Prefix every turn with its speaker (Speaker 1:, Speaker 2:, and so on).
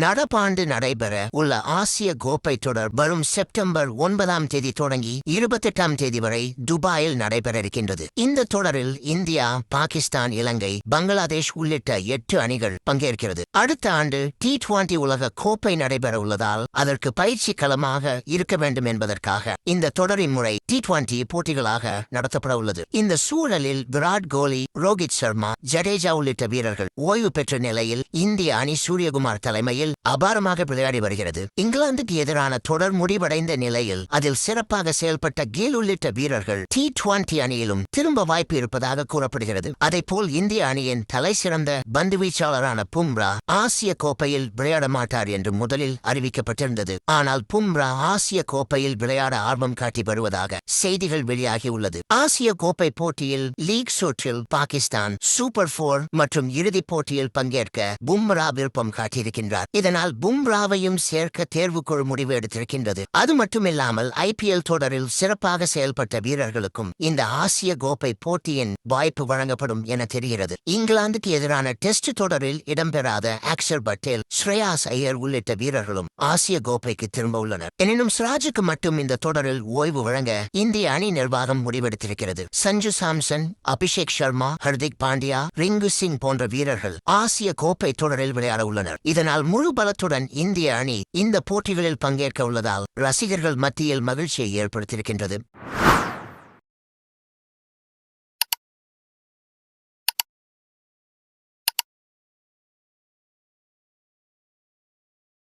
Speaker 1: நடப்பாண்டு நடைபெற உள்ள ஆசிய கோப்பை தொடர் வரும் செப்டம்பர் 9ஆம் தேதி தொடங்கி 28ஆம் தேதி வரை துபாயில் நடைபெற இருக்கின்றது. இந்த தொடரில் இந்தியா, பாகிஸ்தான், இலங்கை, பங்களாதேஷ் உள்ளிட்ட 8 அணிகள் பங்கேற்கிறது. அடுத்த ஆண்டு T20 உலக கோப்பை நடைபெற உள்ளதால் அதற்கு பயிற்சி களமாக இருக்க வேண்டும் என்பதற்காக இந்த தொடரின் முறை T20 போட்டிகளாக நடத்தப்பட உள்ளது. இந்த சூழலில் விராட் கோலி, ரோஹித் சர்மா, ஜடேஜா உள்ளிட்ட வீரர்கள் ஓய்வு பெற்ற நிலையில் இந்திய அணி சூரியகுமார் தலைமையில் அபாரமாக விளையாடி வருகிறது. இங்கிலாந்துக்கு எதிரான தொடர் முடிவடைந்த நிலையில் அதில் சிறப்பாக செயல்பட்ட கேல் உள்ளிட்ட வீரர்கள் T20 அணியிலும் திரும்ப வாய்ப்பு இருப்பதாக கூறப்படுகிறது. அதேபோல் இந்திய அணியின் தலை சிறந்த பந்துவீச்சாளரான பும்ரா ஆசிய கோப்பையில் விளையாட மாட்டார் என்று முதலில் அறிவிக்கப்பட்டிருந்தது. ஆனால் பும்ரா ஆசிய கோப்பையில் விளையாட ஆர்வம் காட்டி வருவதாக செய்திகள் வெளியாகியுள்ளது. ஆசிய கோப்பை போட்டியில் லீக் சுற்றில் பாகிஸ்தான் சூப்பர் 4 மற்றும் இறுதிப் போட்டியில் பங்கேற்க பும்ரா விருப்பம் காட்டியிருக்கின்றார். இதனால் பும்ராவையும் சேர்க்க தேர்வுக்குழு முடிவு எடுத்திருக்கின்றது. அது மட்டுமில்லாமல் IPL தொடரில் சிறப்பாக செயல்பட்ட வீரர்களுக்கும் இந்த ஆசிய கோப்பை போட்டியின் வாய்ப்பு வழங்கப்படும் என தெரிகிறது. இங்கிலாந்துக்கு எதிரான டெஸ்ட் தொடரில் இடம்பெறாத அக்ஷர் பட்டேல், ஸ்ரேயாஸ் ஐயர் உள்ளிட்ட வீரர்களும் ஆசிய கோப்பைக்கு திரும்ப உள்ளனர். எனினும் சிராஜுக்கு மட்டும் இந்த தொடரில் ஓய்வு வழங்க இந்திய அணி நிர்வாகம் முடிவெடுத்திருக்கிறது. சஞ்சு சாம்சன், அபிஷேக் சர்மா, ஹர்திக் பாண்டியா, ரிங்கு சிங் போன்ற வீரர்கள் ஆசிய கோப்பை தொடரில் விளையாட உள்ளனர். இதனால் முழு பலத்துடன் இந்திய அணி இந்த போட்டிகளில் பங்கேற்க உள்ளதால் ரசிகர்கள் மத்தியில் மகிழ்ச்சியை ஏற்படுத்தியிருக்கின்றது.